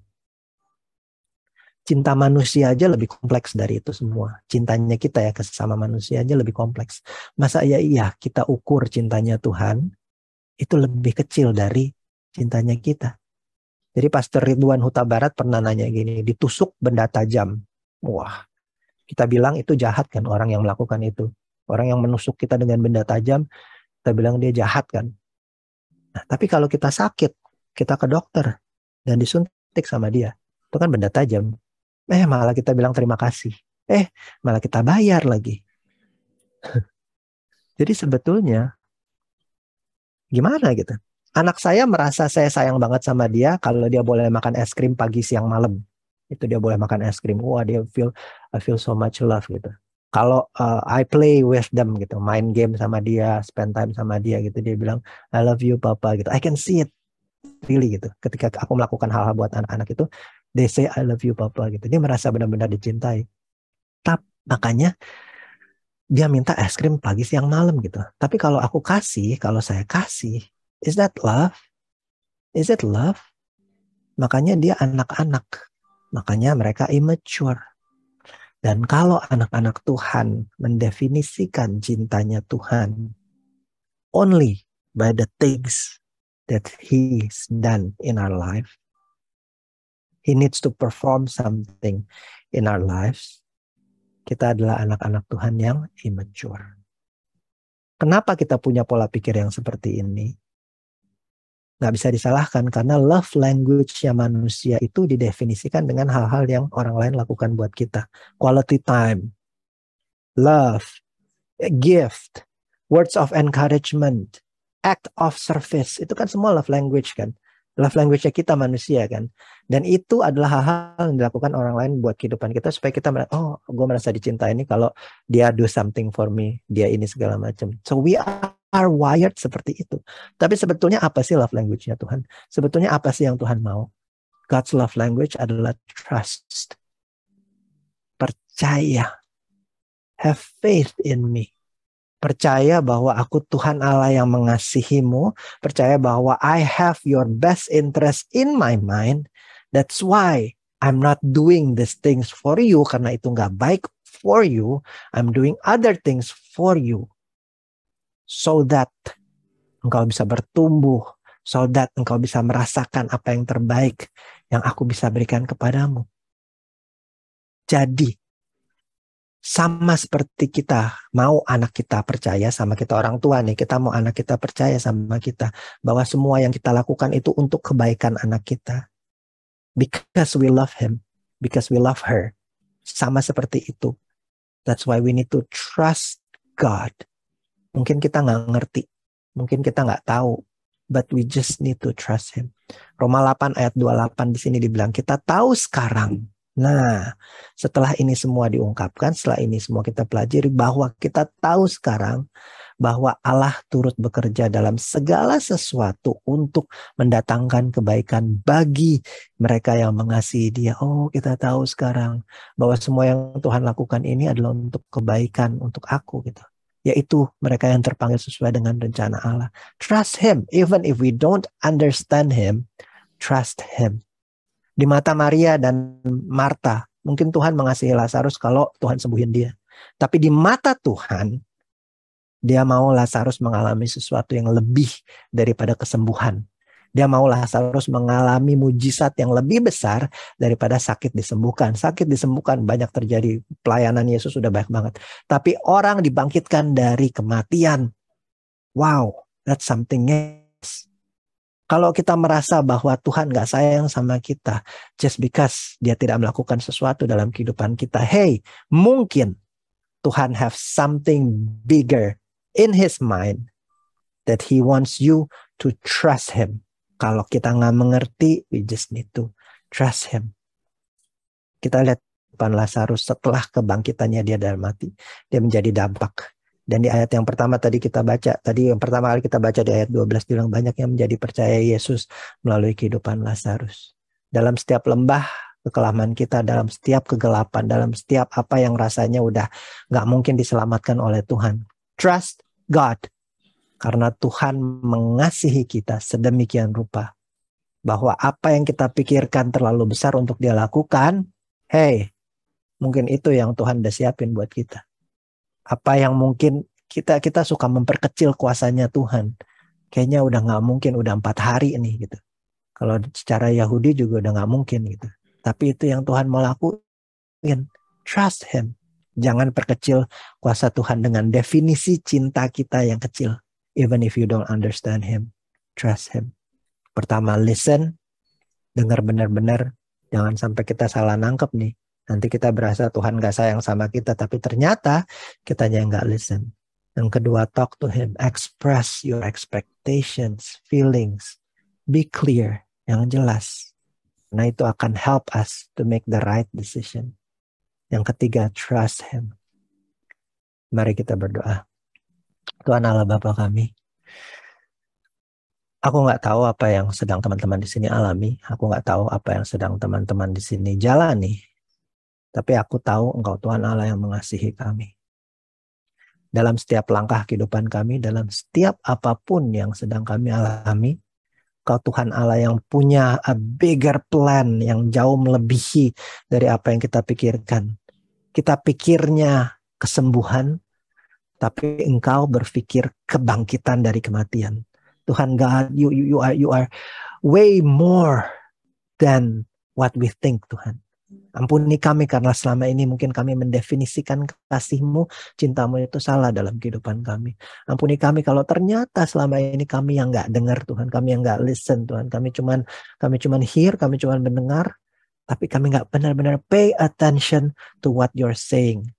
Cinta manusia aja lebih kompleks dari itu semua. Cintanya kita ya ke sesama manusia aja lebih kompleks. Masa iya kita ukur cintanya Tuhan itu lebih kecil dari cintanya kita. Jadi Pastor Ridwan Huta Barat pernah nanya gini, ditusuk benda tajam. Wah, kita bilang itu jahat kan orang yang melakukan itu. Orang yang menusuk kita dengan benda tajam, kita bilang dia jahat kan. Nah, tapi kalau kita sakit, kita ke dokter dan disuntik sama dia, itu kan benda tajam. Malah kita bilang terima kasih. Malah kita bayar lagi. Jadi sebetulnya gimana gitu? Anak saya merasa saya sayang banget sama dia kalau dia boleh makan es krim pagi, siang, malam. Itu dia boleh makan es krim. Wah, I feel so much love gitu. Kalau I play with them gitu, main game sama dia, spend time sama dia gitu, dia bilang I love you papa gitu. I can see it really gitu. Ketika aku melakukan hal-hal buat anak-anak itu, they say I love you papa gitu. Dia merasa benar-benar dicintai. Makanya dia minta es krim pagi, siang, malam gitu. Tapi kalau saya kasih, Is that love? Is it love? Makanya dia anak-anak. Makanya mereka immature. Dan kalau anak-anak Tuhan mendefinisikan cintanya Tuhan only by the things that He's done in our life, He needs to perform something in our lives. Kita adalah anak-anak Tuhan yang immature. Kenapa kita punya pola pikir yang seperti ini? Nggak bisa disalahkan karena love language-nya manusia itu didefinisikan dengan hal-hal yang orang lain lakukan buat kita. Quality time, love, gift, words of encouragement, act of service. Itu kan semua love language kan. Love language-nya kita manusia kan. Dan itu adalah hal-hal yang dilakukan orang lain buat kehidupan kita supaya kita merasa, oh gue merasa dicintai ini kalau dia do something for me. Dia ini segala macam. So we are wired seperti itu. Tapi sebetulnya apa sih love language-nya Tuhan? Sebetulnya apa sih yang Tuhan mau? God's love language adalah trust. Percaya. Have faith in me. Percaya bahwa aku Tuhan Allah yang mengasihimu. Percaya bahwa I have your best interest in my mind. That's why I'm not doing these things for you. Karena itu gak baik for you. I'm doing other things for you. So that engkau bisa bertumbuh. So that engkau bisa merasakan apa yang terbaik yang aku bisa berikan kepadamu. Jadi, sama seperti kita mau anak kita percaya sama kita orang tua nih. Kita mau anak kita percaya sama kita. Bahwa semua yang kita lakukan itu untuk kebaikan anak kita. Because we love him. Because we love her. Sama seperti itu. That's why we need to trust God. Mungkin kita nggak ngerti. Mungkin kita nggak tahu. But we just need to trust him. Roma 8 ayat 28 di sini dibilang kita tahu sekarang. Nah, setelah ini semua diungkapkan, setelah ini semua kita pelajari bahwa kita tahu sekarang bahwa Allah turut bekerja dalam segala sesuatu untuk mendatangkan kebaikan bagi mereka yang mengasihi Dia. Oh, kita tahu sekarang bahwa semua yang Tuhan lakukan ini adalah untuk kebaikan untuk aku gitu. Yaitu mereka yang terpanggil sesuai dengan rencana Allah. Trust him, even if we don't understand him, trust him. Di mata Maria dan Marta, mungkin Tuhan mengasihi Lazarus kalau Tuhan sembuhin dia. Tapi di mata Tuhan, dia mau Lazarus mengalami sesuatu yang lebih daripada kesembuhan. Dia mau Lazarus mengalami mujizat yang lebih besar daripada sakit disembuhkan. Sakit disembuhkan banyak terjadi. Pelayanan Yesus sudah banyak banget. Tapi orang dibangkitkan dari kematian. Wow, that's something else. Kalau kita merasa bahwa Tuhan gak sayang sama kita, just because dia tidak melakukan sesuatu dalam kehidupan kita, hey, mungkin Tuhan have something bigger in his mind that he wants you to trust him. Kalau kita gak mengerti, we just need to trust him. Kita lihat Lazarus setelah kebangkitannya dia dari mati, dia menjadi dampak. Dan di ayat yang pertama tadi kita baca, yang pertama kali kita baca di ayat 12 bilang banyak yang menjadi percaya Yesus melalui kehidupan Lazarus. Dalam setiap lembah kekelaman kita, dalam setiap kegelapan, dalam setiap apa yang rasanya udah gak mungkin diselamatkan oleh Tuhan. Trust God. Karena Tuhan mengasihi kita sedemikian rupa. Bahwa apa yang kita pikirkan terlalu besar untuk dia lakukan, hey, mungkin itu yang Tuhan udah siapin buat kita. Apa yang mungkin kita suka memperkecil kuasanya Tuhan. Kayaknya udah gak mungkin, udah 4 hari nih gitu. Kalau secara Yahudi juga udah gak mungkin gitu. Tapi itu yang Tuhan mau lakuin. Trust him. Jangan perkecil kuasa Tuhan dengan definisi cinta kita yang kecil. Even if you don't understand him. Trust him. Pertama, listen. Dengar benar-benar. Jangan sampai kita salah nangkep nih. Nanti kita berasa Tuhan gak sayang sama kita. Tapi ternyata kitanya yang gak listen. Yang kedua, talk to him. Express your expectations, feelings. Be clear. Yang jelas. Nah itu akan help us to make the right decision. Yang ketiga, trust him. Mari kita berdoa. Tuhan Allah Bapa kami. Aku gak tahu apa yang sedang teman-teman di sini alami. Aku gak tahu apa yang sedang teman-teman di sini jalani. Tapi aku tahu Engkau Tuhan Allah yang mengasihi kami. dalam setiap langkah kehidupan kami, dalam setiap apapun yang sedang kami alami. Kau Tuhan Allah yang punya a bigger plan yang jauh melebihi dari apa yang kita pikirkan. Kita pikirnya kesembuhan, tapi Engkau berpikir kebangkitan dari kematian. Tuhan God, you are way more than what we think, Tuhan. Ampuni kami karena selama ini mungkin kami mendefinisikan kasih-Mu, cinta-Mu itu salah dalam kehidupan kami. Ampuni kami kalau ternyata selama ini kami yang nggak dengar, Tuhan, kami yang nggak listen, Tuhan. Kami cuman hear, kami cuman mendengar, tapi kami nggak benar-benar pay attention to what you're saying.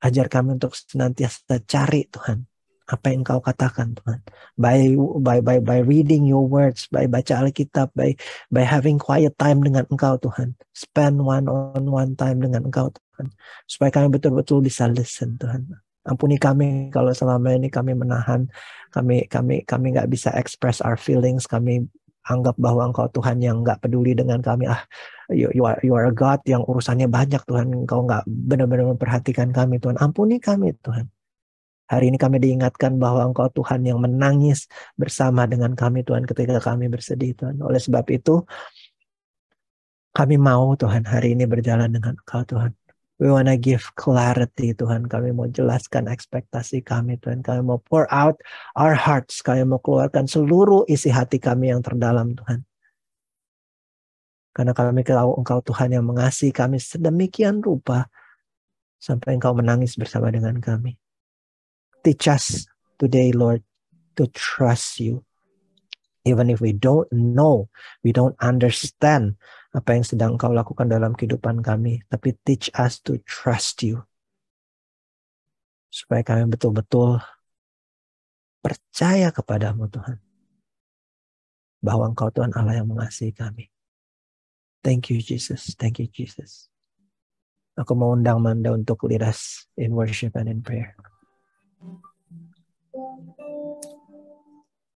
Ajar kami untuk senantiasa cari, Tuhan, apa yang Engkau katakan, Tuhan. By reading your words, by baca Alkitab, by having quiet time dengan Engkau, Tuhan. Spend one-on-one time dengan Engkau, Tuhan. Supaya kami betul-betul bisa listen, Tuhan. Ampuni kami kalau selama ini kami menahan, kami nggak bisa express our feelings, kami anggap bahwa Engkau Tuhan yang nggak peduli dengan kami. You are a God yang urusannya banyak, Tuhan. Engkau nggak benar-benar memperhatikan kami, Tuhan. Ampuni kami, Tuhan. Hari ini kami diingatkan bahwa Engkau Tuhan yang menangis bersama dengan kami, Tuhan, ketika kami bersedih, Tuhan. Oleh sebab itu, kami mau, Tuhan, hari ini berjalan dengan Engkau, Tuhan. We wanna give clarity, Tuhan. Kami mau jelaskan ekspektasi kami, Tuhan. Kami mau pour out our hearts. Kami mau keluarkan seluruh isi hati kami yang terdalam, Tuhan. Karena kami tahu Engkau Tuhan yang mengasihi kami sedemikian rupa sampai Engkau menangis bersama dengan kami. Teach us today, Lord, to trust you. Even if we don't know, we don't understand apa yang sedang Engkau lakukan dalam kehidupan kami. Tapi teach us to trust you. Supaya kami betul-betul percaya kepadamu, Tuhan. Bahwa Engkau Tuhan Allah yang mengasihi kami. Thank you, Jesus. Thank you, Jesus. Aku mau undang Manda untuk lead us in worship and in prayer.